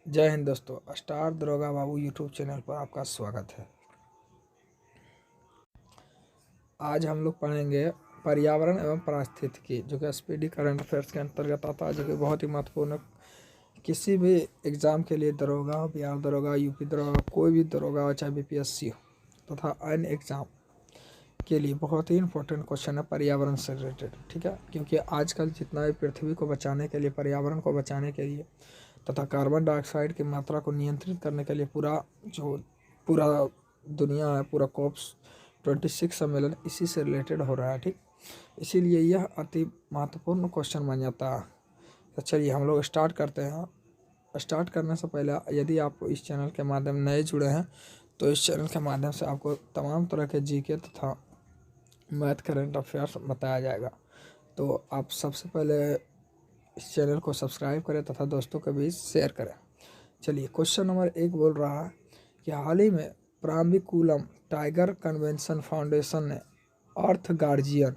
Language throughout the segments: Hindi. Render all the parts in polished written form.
जय हिंद दोस्तों, स्टार दरोगा बाबू यूट्यूब चैनल पर आपका स्वागत है। आज हम लोग पढ़ेंगे पर्यावरण एवं पारिस्थितिकी, जो कि स्पीडी करंट अफेयर्स के अंतर्गत आता है, जो कि बहुत ही महत्वपूर्ण किसी भी एग्ज़ाम के लिए दरोगा, बिहार दरोगा, यूपी दरोगा, कोई भी दरोगा हो, चाहे बीपीएससी हो तथा अन्य एग्ज़ाम के लिए बहुत ही इंपॉर्टेंट क्वेश्चन है पर्यावरण से रिलेटेड। ठीक है, क्योंकि आजकल जितना भी पृथ्वी को बचाने के लिए, पर्यावरण को बचाने के लिए तथा कार्बन डाइऑक्साइड की मात्रा को नियंत्रित करने के लिए पूरा दुनिया है, पूरा कॉप्स 26 सम्मेलन इसी से रिलेटेड हो रहा है। ठीक, इसीलिए यह अति महत्वपूर्ण क्वेश्चन बन जाता है। तो चलिए हम लोग स्टार्ट करते हैं। स्टार्ट करने से पहले यदि आप इस चैनल के माध्यम नए जुड़े हैं तो इस चैनल के माध्यम से आपको तमाम तरह के जीके तथा मैथ करंट अफेयर्स बताया जाएगा। तो आप सबसे पहले इस चैनल को सब्सक्राइब करें तथा दोस्तों के बीच शेयर करें। चलिए, क्वेश्चन नंबर 1 बोल रहा है कि हाल ही में प्राम्बिकुलम टाइगर कन्वेंशन फाउंडेशन ने अर्थ गार्जियन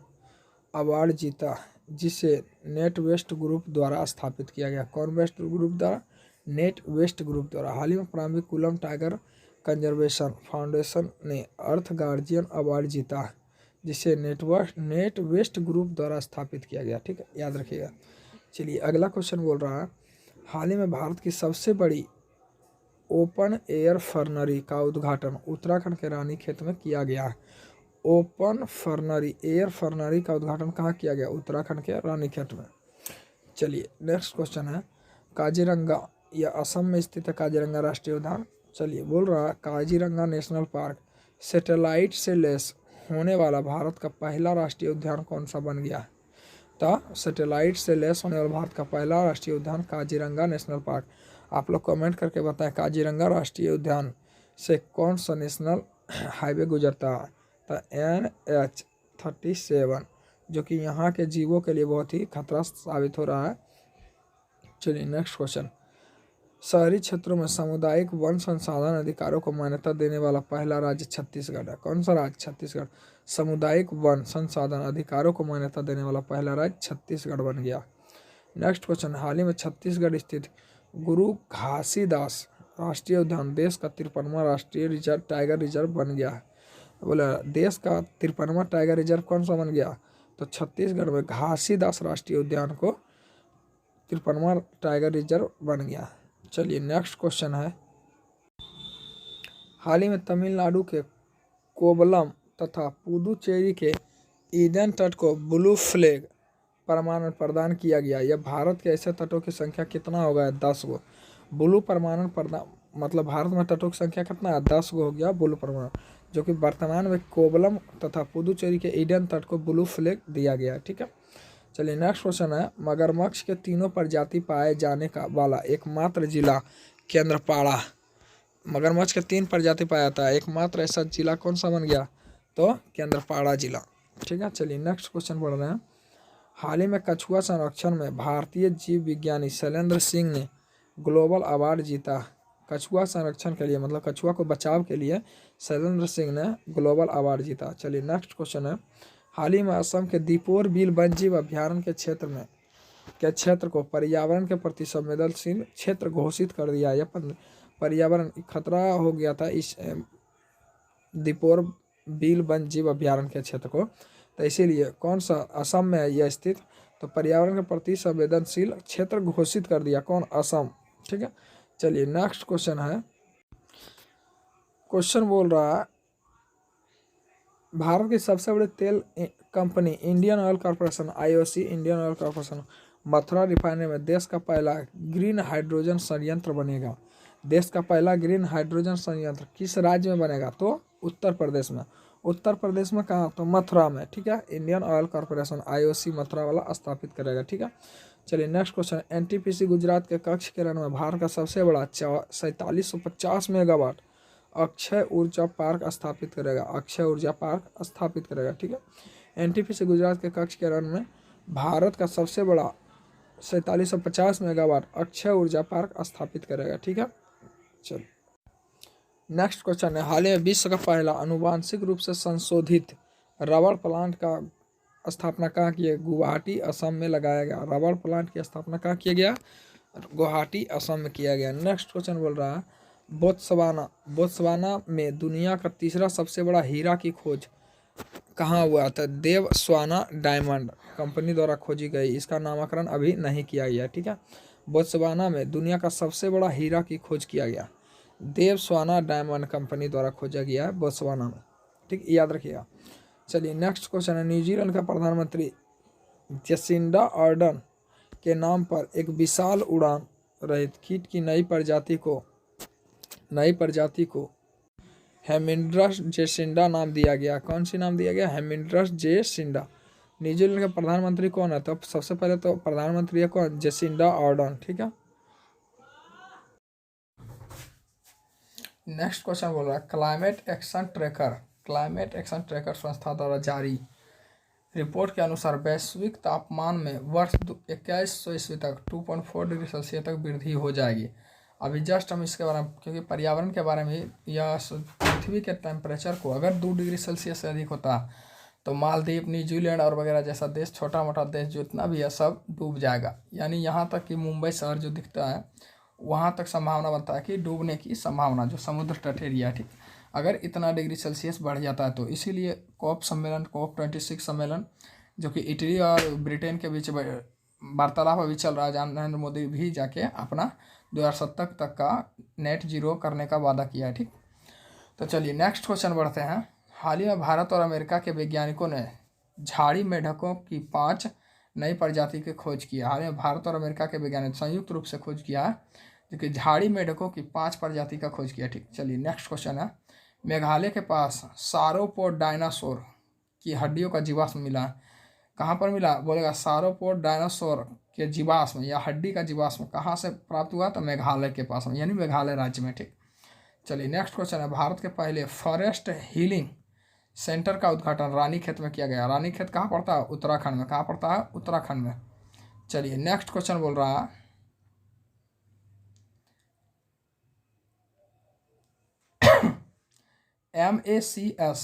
अवार्ड जीता, जिसे नेट वेस्ट ग्रुप द्वारा स्थापित किया गया। कौन वेस्ट ग्रुप द्वारा? नेट वेस्ट ग्रुप द्वारा। हाल ही में प्राम्बिकुलम टाइगर कंजर्वेशन फाउंडेशन ने अर्थ गार्जियन अवार्ड जीता, जिसे नेट वेस्ट ग्रुप द्वारा स्थापित किया गया। ठीक है, याद रखिएगा। चलिए, अगला क्वेश्चन बोल रहा है हाल ही में भारत की सबसे बड़ी ओपन एयर फर्नरी का उद्घाटन उत्तराखंड के रानीखेत में किया गया है। ओपन फर्नरी, एयर फर्नरी का उद्घाटन कहाँ किया गया? उत्तराखंड के रानीखेत में। चलिए, नेक्स्ट क्वेश्चन है काजीरंगा, यह असम में स्थित है काजीरंगा राष्ट्रीय उद्यान। चलिए, बोल रहा है काजीरंगा नेशनल पार्क सैटेलाइट से लैस होने वाला भारत का पहला राष्ट्रीय उद्यान कौन सा बन गया है? तो सैटेलाइट से लैस होने वाला भारत का पहला राष्ट्रीय उद्यान काजीरंगा नेशनल पार्क। आप लोग कमेंट करके बताएं काजीरंगा राष्ट्रीय उद्यान से कौन सा नेशनल हाईवे गुजरता है? तो NH-37, जो कि यहाँ के जीवों के लिए बहुत ही खतरा साबित हो रहा है। चलिए, नेक्स्ट क्वेश्चन, शहरी क्षेत्रों में सामुदायिक वन संसाधन अधिकारों को मान्यता देने वाला पहला राज्य छत्तीसगढ़ है। कौन सा राज्य? छत्तीसगढ़। सामुदायिक वन संसाधन अधिकारों को मान्यता देने वाला पहला राज्य छत्तीसगढ़ बन गया। नेक्स्ट क्वेश्चन, हाल ही में छत्तीसगढ़ स्थित गुरु घासीदास राष्ट्रीय उद्यान देश का 53वां राष्ट्रीय रिजर्व टाइगर रिजर्व बन गया है। बोला देश का 53वां टाइगर रिजर्व कौन सा बन गया? तो छत्तीसगढ़ में घासीदास राष्ट्रीय उद्यान को 53वां टाइगर रिजर्व बन गया। चलिए, नेक्स्ट क्वेश्चन है हाल ही में तमिलनाडु के कोवलम तथा पुदुचेरी के ईडन तट को ब्लू फ्लैग प्रमाणन प्रदान किया गया। यह भारत के ऐसे तटों की संख्या कितना हो गया? 10 गो। ब्लू प्रमाणन प्रदान मतलब भारत में तटों की संख्या कितना है? 10 गो हो गया ब्लू प्रमाणन, जो कि वर्तमान में कोवलम तथा पुदुचेरी के ईडन तट को ब्लू फ्लैग दिया गया है। ठीक है, चलिए, नेक्स्ट क्वेश्चन है मगरमच्छ के तीनों प्रजाति पाए जाने का वाला एकमात्र जिला केंद्रपाड़ा। मगरमच्छ के 3 प्रजाति पाया जाता है, एकमात्र ऐसा जिला कौन सा बन गया? तो केंद्रपाड़ा जिला। ठीक है, चलिए, नेक्स्ट क्वेश्चन पढ़ रहे हैं हाल ही में कछुआ संरक्षण में भारतीय जीव विज्ञानी शैलेंद्र सिंह ने ग्लोबल अवार्ड जीता। कछुआ संरक्षण के लिए मतलब कछुआ को बचाव के लिए शैलेंद्र सिंह ने ग्लोबल अवार्ड जीता। चलिए, नेक्स्ट क्वेश्चन है हाल ही में असम के दीपोर बिल वन्यजीव अभ्यारण्य के क्षेत्र को पर्यावरण के प्रति संवेदनशील क्षेत्र घोषित कर दिया। यह पर्यावरण खतरा हो गया था इस दीपोर बिल वन्यजीव अभ्यारण्य के क्षेत्र को, तो इसीलिए कौन सा असम में है यह स्थित? तो पर्यावरण के प्रति संवेदनशील क्षेत्र घोषित कर दिया। कौन? असम। ठीक है, चलिए, नेक्स्ट क्वेश्चन है क्वेश्चन बोल रहा है भारत की सबसे बड़ी तेल company Indian oil corporation IOC Indian oil corporation Mathura refinery में देश का पहला ग्रीन हाइड्रोजन संयंत्र बनेगा। देश का पहला ग्रीन हाइड्रोजन संयंत्र किस राज्य में बनेगा? तो उत्तर प्रदेश में। उत्तर प्रदेश में कहाँ? तो मथुरा में। ठीक है, Indian oil corporation IOC Mathura वाला स्थापित करेगा। ठीक है, चलिए, नेक्स्ट क्वेश्चन, NTPC गुजरात के कक्ष केरल में भारत का सबसे बड़ा 4750 मेगावाट अक्षय ऊर्जा पार्क स्थापित करेगा। अक्षय ऊर्जा पार्क स्थापित करेगा। ठीक है, NTPC गुजरात के कक्ष केरल में भारत का सबसे बड़ा 4750 मेगावाट अक्षय ऊर्जा पार्क स्थापित करेगा। ठीक है, चलो, नेक्स्ट क्वेश्चन है हाल ही में विश्व का पहला आनुवांशिक रूप से संशोधित रबड़ प्लांट का स्थापना कहाँ की है? गुवाहाटी असम में लगाया गया। रबड़ प्लांट की स्थापना कहाँ किया गया? गुवाहाटी असम में किया गया। नेक्स्ट क्वेश्चन बोल रहा है बोत्सवाना, बोत्सवाना में दुनिया का तीसरा सबसे बड़ा हीरा की खोज कहाँ हुआ था? देवस्वाना डायमंड कंपनी द्वारा खोजी गई, इसका नामकरण अभी नहीं किया गया। ठीक है, बोत्सवाना में दुनिया का सबसे बड़ा हीरा की खोज किया गया, देवस्वाना डायमंड कंपनी द्वारा खोजा गया है बोत्सवाना में। ठीक, याद रखिएगा। चलिए नेक्स्ट क्वेश्चन है न्यूजीलैंड का प्रधानमंत्री जेसिंडा आर्डन के नाम पर एक विशाल उड़ान रहित कीट की नई प्रजाति को हेमिंड्रस जेसिंडा नाम दिया गया। कौन सी नाम दिया गया? हेमिंड्रस जेसिंडा। न्यूजीलैंड के प्रधानमंत्री कौन है? तो सबसे पहले तो प्रधानमंत्री है कौन? Jacinda Ardern. ठीक है, नेक्स्ट क्वेश्चन बोल रहा है क्लाइमेट एक्शन ट्रैकर संस्था द्वारा जारी रिपोर्ट के अनुसार वैश्विक तापमान में वर्ष 2100 ईस्वी तक 2.4 डिग्री सेल्सियस तक वृद्धि हो जाएगी। अभी जस्ट हम इसके बारे में, क्योंकि पर्यावरण के बारे में, या पृथ्वी के टेम्परेचर को अगर 2 डिग्री सेल्सियस से अधिक होता तो मालदीव, न्यूजीलैंड और वगैरह जैसा देश, छोटा मोटा देश जितना भी है सब डूब जाएगा। यानी यहाँ तक कि मुंबई शहर जो दिखता है वहाँ तक संभावना बनता है कि डूबने की संभावना, जो समुद्र तट एरिया है, ठीक, अगर इतना डिग्री सेल्सियस बढ़ जाता है तो इसीलिए COP 26 सम्मेलन जो कि इटली और ब्रिटेन के बीच वार्तालाप अभी चल रहा है, जहाँ नरेंद्र मोदी भी जाके अपना 2070 तक का नेट जीरो करने का वादा किया है। ठीक, तो चलिए नेक्स्ट क्वेश्चन बढ़ते हैं। हाल ही में भारत और अमेरिका के वैज्ञानिकों ने झाड़ी मेढकों की 5 नई प्रजाति की खोज की है। हाल ही में भारत और अमेरिका के वैज्ञानिक संयुक्त रूप से खोज किया है, जो कि झाड़ी मेढकों की 5 प्रजाति का खोज किया। ठीक, चलिए नेक्स्ट क्वेश्चन है मेघालय के पास सारोपोड डायनासोर की हड्डियों का जीवाश्म मिला है। कहाँ पर मिला? बोलेगा सारोपोड डायनासोर के जीवाश्म या हड्डी का जीवाश्म कहाँ से प्राप्त हुआ? तो मेघालय के पास में, यानी मेघालय राज्य में। ठीक, चलिए नेक्स्ट क्वेश्चन है भारत के पहले फॉरेस्ट हीलिंग सेंटर का उद्घाटन रानीखेत में किया गया। रानीखेत कहाँ पड़ता है? उत्तराखंड में। कहाँ पड़ता है? उत्तराखंड में। चलिए नेक्स्ट क्वेश्चन बोल रहा है MACS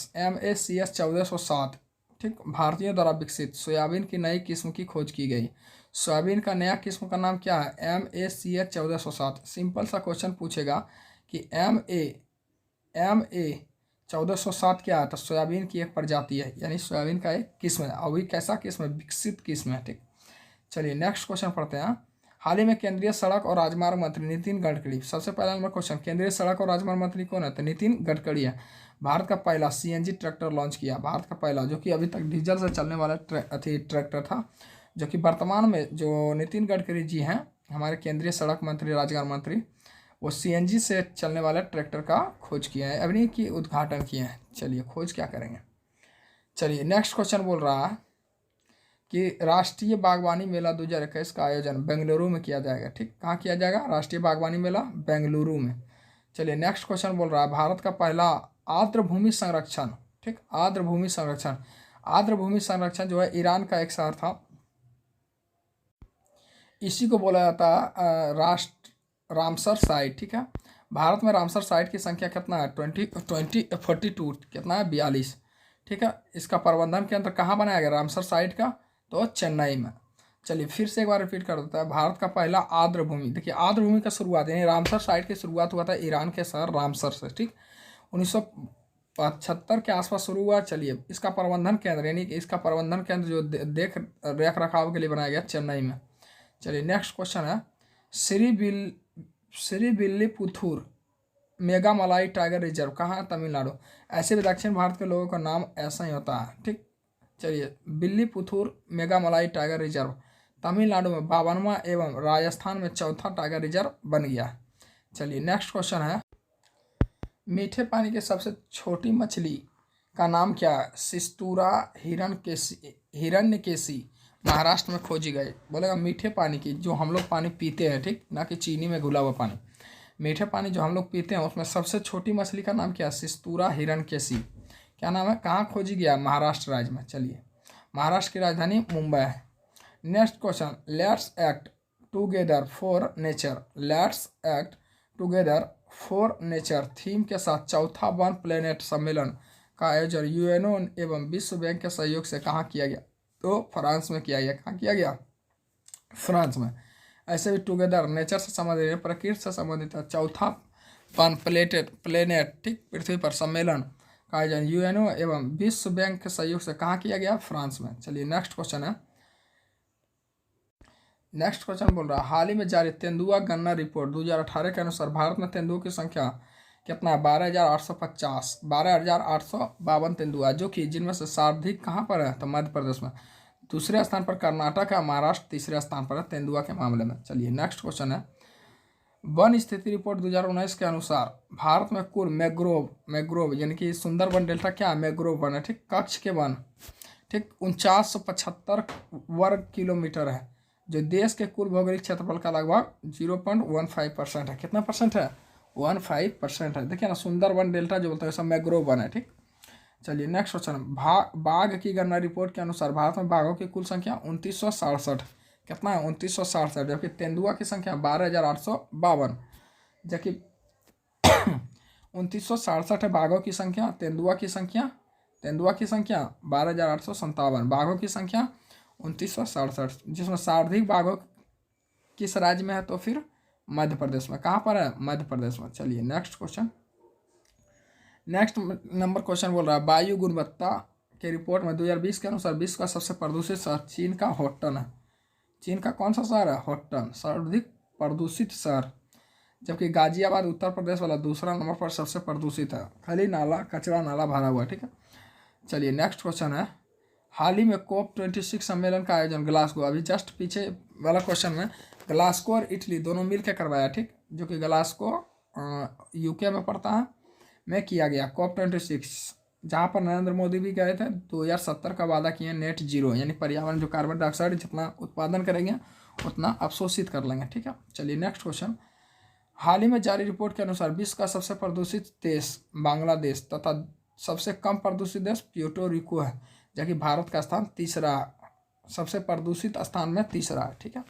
1407, ठीक, भारतीयों द्वारा विकसित सोयाबीन की नई किस्म की खोज की गई। सोयाबीन का नया किस्म का नाम क्या है? MACS 1407। सिंपल सा क्वेश्चन पूछेगा कि MA 1407 क्या है? तो सोयाबीन की एक प्रजाति है, यानी सोयाबीन का एक किस्म है। अभी कैसा किस्म है? विकसित किस्म है। ठीक, चलिए नेक्स्ट क्वेश्चन पढ़ते हैं। हाल ही में केंद्रीय सड़क और राजमार्ग मंत्री नितिन गडकरी, सबसे पहला नंबर क्वेश्चन, केंद्रीय सड़क और राजमार्ग मंत्री कौन है? तो नितिन गडकरी है। भारत का पहला CNG ट्रैक्टर लॉन्च किया। भारत का पहला, जो कि अभी तक डीजल से चलने वाला ट्रैक्टर था, जो कि वर्तमान में जो नितिन गडकरी जी हैं हमारे केंद्रीय सड़क मंत्री, राजमार्ग मंत्री, वो CNG से चलने वाले ट्रैक्टर का खोज किया है, अभी की उद्घाटन किए हैं। चलिए खोज क्या करेंगे। चलिए नेक्स्ट क्वेश्चन बोल रहा है कि राष्ट्रीय बागवानी मेला 2021 का आयोजन बेंगलुरु में किया जाएगा। ठीक, कहाँ किया जाएगा? राष्ट्रीय बागवानी मेला बेंगलुरु में। चलिए नेक्स्ट क्वेश्चन बोल रहा है भारत का पहला आर्द्रभूमि संरक्षण, ठीक, आर्द्रभूमि संरक्षण जो है ईरान का एक शहर था, इसी को बोला जाता है रामसर साइट। ठीक है, भारत में रामसर साइट की संख्या कितना है? 42 कितना है? 42। ठीक है, इसका प्रबंधन केंद्र कहाँ बनाया गया रामसर साइट का? तो चेन्नई में। चलिए फिर से एक बार रिपीट कर देता है, भारत का पहला आर्द्रभूमि, देखिए आर्द्रभूमि का शुरुआत, यानी रामसर साइट की शुरुआत हुआ था ईरान के शहर रामसर से। ठीक, 1975 के आसपास शुरू हुआ। चलिए इसका प्रबंधन केंद्र, यानी कि इसका प्रबंधन केंद्र जो देख रखाव के लिए बनाया गया चेन्नई में। चलिए नेक्स्ट क्वेश्चन है श्रीविल्लीपुथुर मेघामलाई टाइगर रिजर्व कहाँ? तमिलनाडु। ऐसे भी दक्षिण भारत के लोगों का नाम ऐसा ही होता है। ठीक, चलिए बिल्लीपुथुर मेघामलाई टाइगर रिजर्व तमिलनाडु में 52वां एवं राजस्थान में 4था टाइगर रिजर्व बन गया। चलिए नेक्स्ट क्वेश्चन है मीठे पानी की सबसे छोटी मछली का नाम क्या है? सिस्तूरा हिरण्यकेशी महाराष्ट्र में खोजी गई। बोलेगा मीठे पानी की, जो हम लोग पानी पीते हैं, ठीक, ना कि चीनी में घुला हुआ पानी, मीठे पानी जो हम लोग पीते हैं उसमें सबसे छोटी मछली का नाम क्या है? सिस्तूरा हिरण्यकेशी। क्या नाम है? कहाँ खोजी गया? महाराष्ट्र राज्य में। चलिए महाराष्ट्र की राजधानी मुंबई है। Next question let's act together for nature theme के साथ चौथा वन प्लेनेट सम्मेलन का आयोजन यूएनओ एवं विश्व बैंक के सहयोग से कहाँ किया गया? तो फ्रांस में किया गया। कहाँ किया गया? फ्रांस में। ऐसे भी टुगेदर नेचर से संबंधित है, प्रकृति से संबंधित है। चौथा प्लेनेट, ठीक, पृथ्वी पर सम्मेलन का आयोजन यूएनओ एवं विश्व बैंक के सहयोग से कहाँ किया गया? फ्रांस में। चलिए नेक्स्ट क्वेश्चन है। नेक्स्ट क्वेश्चन बोल रहा है हाल ही में जारी तेंदुआ गन्ना रिपोर्ट 2018 के अनुसार भारत में तेंदुओं की संख्या कितना है? 12,850, 12,852 तेंदुआ, जो कि जिनमें से सर्वाधिक कहाँ पर है? तो मध्य प्रदेश में। दूसरे स्थान पर कर्नाटक है, महाराष्ट्र तीसरे स्थान पर है तेंदुआ के मामले में। चलिए नेक्स्ट क्वेश्चन है। वन स्थिति रिपोर्ट 2019 के अनुसार भारत में कुल मैग्रोव यानी कि सुंदरबन डेल्टा क्या है? मैग्रोव वन है, ठीक, कच्छ के वन, ठीक, 4975 वर्ग किलोमीटर है, जो देश के कुल भौगोलिक क्षेत्रफल का लगभग 0.15% है। कितना परसेंट है? 15% है। देखिए ना, सुंदरबन डेल्टा जो बोलते हैं सब मैग्रोव वन है, ठीक। चलिए नेक्स्ट क्वेश्चन। बाघ की गणना रिपोर्ट के अनुसार भारत में बाघों की कुल संख्या 2967, कितना है? 2967, जबकि तेंदुआ की संख्या 12,852, जबकि 2967 है बाघों की संख्या, तेंदुआ की संख्या 12,857, बाघों की संख्या 2967, जिसमें सर्वाधिक बाघों किस राज्य में है? तो फिर मध्य प्रदेश में। कहाँ पर है? मध्य प्रदेश में। चलिए next question. Next number question बोल रहा है वायु गुणवत्ता के रिपोर्ट में 2020 के अनुसार विश्व का सबसे प्रदूषित शहर चीन का होटन है। चीन का कौन सा शहर है? होटन, सर्वाधिक प्रदूषित शहर, जबकि गाजियाबाद उत्तर प्रदेश वाला दूसरा नंबर पर सबसे प्रदूषित है। खाली नाला, कचरा नाला भरा हुआ है, ठीक है। चलिए नेक्स्ट क्वेश्चन है। हाल ही में COP26 सम्मेलन का आयोजन ग्लासगो, अभी जस्ट पीछे वाला क्वेश्चन में ग्लासगो और इटली दोनों मिलकर करवाया, ठीक, जो कि ग्लासगो यूके में पड़ता है, में किया गया COP26, जहाँ पर नरेंद्र मोदी भी गए थे। 2070 का वादा किए नेट जीरो, यानी पर्यावरण जो कार्बन डाइऑक्साइड जितना उत्पादन करेंगे उतना अवशोषित कर लेंगे, ठीक है। चलिए नेक्स्ट क्वेश्चन। हाल ही में जारी रिपोर्ट के अनुसार विश्व का सबसे प्रदूषित देश बांग्लादेश तथा सबसे कम प्रदूषित देश प्यूर्टो रिको है, जबकि भारत का स्थान तीसरा, सबसे प्रदूषित स्थान में तीसरा है, ठीक है।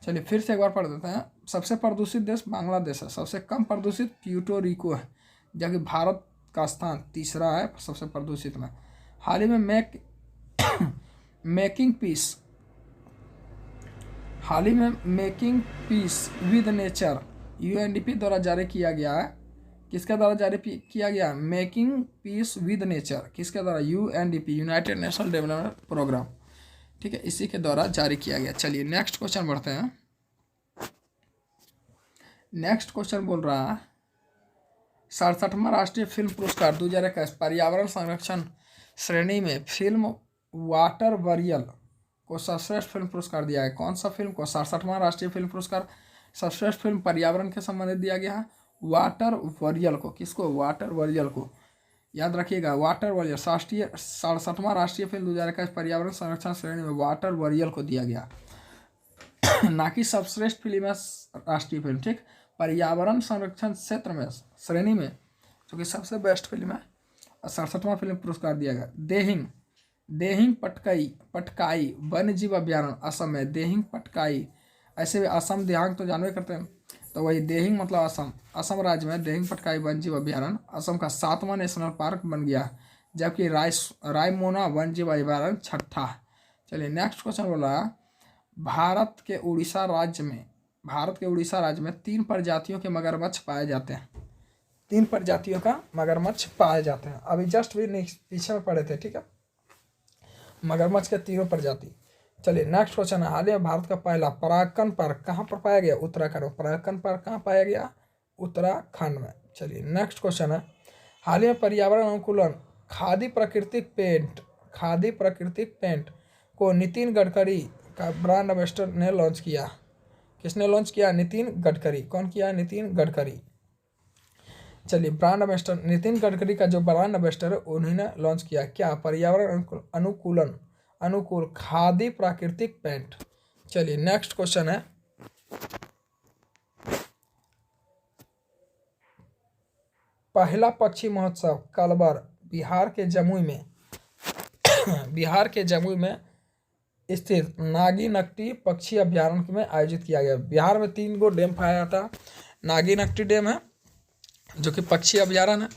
चलिए फिर से एक बार पढ़ देते हैं। सबसे प्रदूषित देश बांग्लादेश है, सबसे कम प्रदूषित प्यूर्टो रिको है, जबकि भारत का स्थान तीसरा है सबसे प्रदूषित में। हाल ही में making peace with nature UNDP द्वारा जारी किया गया है। किसके द्वारा जारी किया गया? मेकिंग पीस विद नेचर, किसके द्वारा? UNDP, United National development programme, ठीक है, इसी के द्वारा जारी किया गया। चलिए नेक्स्ट क्वेश्चन बढ़ते हैं। नेक्स्ट क्वेश्चन बोल रहा है 67वां राष्ट्रीय फिल्म पुरस्कार 2021 पर्यावरण संरक्षण श्रेणी में फिल्म वाटर वरियल को सर्वश्रेष्ठ फिल्म पुरस्कार दिया है। कौन सा फिल्म को 67वां राष्ट्रीय फिल्म पुरस्कार सर्वश्रेष्ठ फिल्म पर्यावरण के संबंधित दिया गया है? वाटर वरियल को। किसको? वाटर वरियल को, याद रखिएगा, वाटर वरियल। 67वां राष्ट्रीय फिल्म 2021 पर्यावरण संरक्षण श्रेणी में वाटर वरियल को दिया गया, ना कि सर्वश्रेष्ठ फिल्म है राष्ट्रीय फिल्म, ठीक, पर्यावरण संरक्षण क्षेत्र में श्रेणी में जो कि सबसे बेस्ट फिल्म है, 67वां फिल्म पुरस्कार दिया गया। देहिंग पटकाई वन्य जीव अभ्यारण्य असम में, देहिंग पटकाई, ऐसे भी असम देहांग तो जानवे करते हैं, तो वही देहिंग मतलब असम राज्य में देहिंग पटकाई वन्य जीव अभ्यारण्य असम का 7वां नेशनल पार्क बन गया, जबकि रायमोना वन्य जीव अभ्यारण्य 6ठा। चलिए नेक्स्ट क्वेश्चन बोला भारत के उड़ीसा राज्य में 3 प्रजातियों के मगरमच्छ पाए जाते हैं। 3 प्रजातियों का मगरमच्छ पाए जाते हैं, अभी जस्ट भी पीछे में पढ़े थे, ठीक है, मगरमच्छ के 3 प्रजाति। चलिए नेक्स्ट क्वेश्चन है। हाल ही में भारत का पहला परागकण पार्क कहाँ पर पाया गया? उत्तराखंड में। परागकण पार्क कहाँ पाया गया? उत्तराखंड में। चलिए नेक्स्ट क्वेश्चन है। हाल ही में पर्यावरण अनुकूलन खादी प्राकृतिक पेंट को नितिन गडकरी का ब्रांड एम्बेसडर ने लॉन्च किया। किसने लॉन्च किया? नितिन गडकरी। कौन किया? नितिन गडकरी। चलिए ब्रांड एम्बेसडर नितिन गडकरी का जो ब्रांड एम्बेसडर है उन्होंने लॉन्च किया। क्या? पर्यावरण अनुकूल खादी प्राकृतिक पेंट। चलिए नेक्स्ट क्वेश्चन है। पहला पक्षी महोत्सव कलबर बिहार के जमुई में स्थित नागीनकटी पक्षी अभ्यारण्य में आयोजित किया गया। बिहार में 3 गो डैम पाया जाता है। नागीनकटी डैम है जो कि पक्षी अभ्यारण्य है।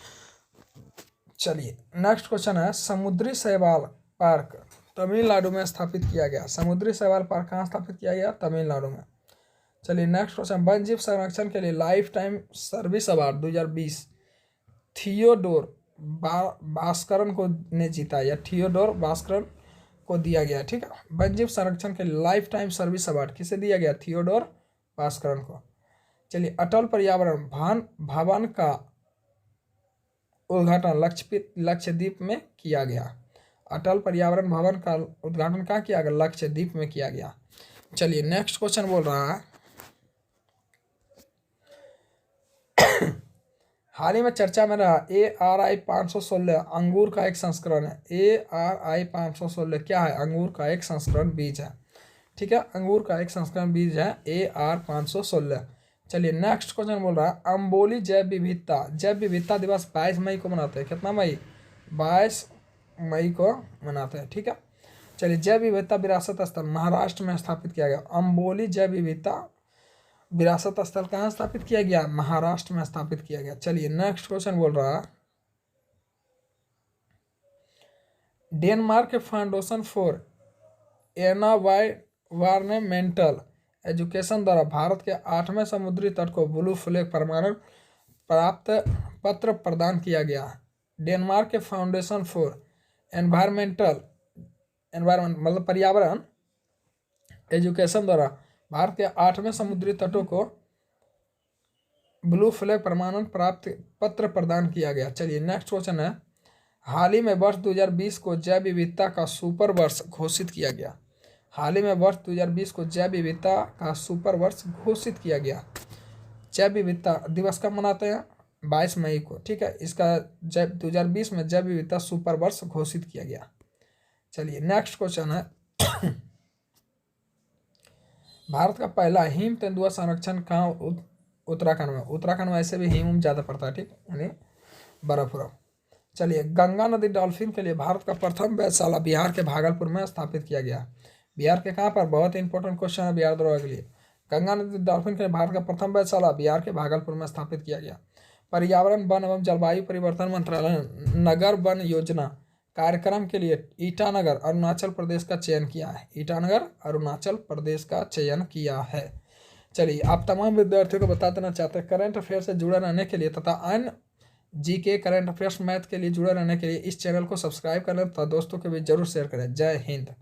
चलिए नेक्स्ट क्वेश्चन है। समुद्री शैवाल पार्क तमिलनाडु में स्थापित किया गया। समुद्री शैवाल पार्क कहाँ स्थापित किया गया? तमिलनाडु में। चलिए नेक्स्ट क्वेश्चन, वन जीव संरक्षण के लिए life time service award 2020 Theodore Bhaskaran को ने जीता, या थियोडोर भास्करन को दिया गया। ठीक है, वन जीव संरक्षण के लिए लाइफ टाइम सर्विस अवार्ड किसे दिया गया? थियोडोर भास्करन को। चलिए, अटल पर्यावरण भवन का उद्घाटन लक्षद्वीप में किया गया। अटल पर्यावरण भवन का उद्घाटन कहाँ किया गया? लक्षद्वीप में किया गया। चलिए नेक्स्ट क्वेश्चन बोल रहा है, हाल ही में चर्चा में रहा ARI 516 अंगूर का एक संस्करण है। ARI 516 क्या है? अंगूर का एक संस्करण बीज है। ठीक है, अंगूर का एक संस्करण बीज है AR 516। चलिए नेक्स्ट क्वेश्चन बोल रहा है, अम्बोली जैव विविधता दिवस 22 मई को मनाते हैं। कितना मई? 22 मई को मनाते हैं। ठीक है, चलिए, जैव विविधता विरासत स्थल महाराष्ट्र में स्थापित किया गया। अम्बोली जैव विविधता विरासत स्थल कहाँ स्थापित किया गया? महाराष्ट्र में स्थापित किया गया। चलिए नेक्स्ट क्वेश्चन बोल रहा है, डेनमार्क के फाउंडेशन फॉर एनवायरमेंटल एजुकेशन द्वारा भारत के 8वें समुद्री तट को ब्लू फ्लैग प्रमाणन प्राप्त पत्र प्रदान किया गया। डेनमार्क के फाउंडेशन फॉर एनवायरमेंट मतलब पर्यावरण एजुकेशन द्वारा भारत के 8वें समुद्री तटों को ब्लू फ्लैग प्रमाणन प्राप्त पत्र प्रदान किया गया। चलिए नेक्स्ट क्वेश्चन है, हाल ही में वर्ष 2020 को जैव विविधता का सुपर वर्ष घोषित किया गया। हाल ही में वर्ष 2020 को जैव विविधता का सुपर वर्ष घोषित किया गया। जैव विविधता दिवस कब मनाते हैं? 22 मई को। ठीक है, इसका 2020 में जैव विविधता सुपर वर्ष घोषित किया गया। चलिए नेक्स्ट क्वेश्चन है, भारत का पहला हिम तेंदुआ संरक्षण कहाँ? उत्तराखंड में। उत्तराखंड में ऐसे भी हिम ज़्यादा पड़ता है। ठीक, यानी बर्फ। चलिए, गंगा नदी डॉल्फिन के लिए भारत का प्रथम वेधशाला बिहार के भागलपुर में स्थापित किया गया। बिहार के कहाँ पर? बहुत इंपॉर्टेंट क्वेश्चन है बिहार दरोगा के लिए। गंगा नदी डॉल्फिन के लिए भारत का प्रथम वेधशाला बिहार के भागलपुर में स्थापित किया गया। पर्यावरण वन एवं जलवायु परिवर्तन मंत्रालय ने नगर वन योजना कार्यक्रम के लिए ईटानगर अरुणाचल प्रदेश का चयन किया है। ईटानगर अरुणाचल प्रदेश का चयन किया है। चलिए, आप तमाम विद्यार्थियों को बता देना चाहते हैं, करंट अफेयर से जुड़े रहने के लिए तथा अन्य GK करंट अफेयर्स मैथ के लिए जुड़े रहने के लिए इस चैनल को सब्सक्राइब करें तथा दोस्तों के बीच जरूर शेयर करें। जय हिंद।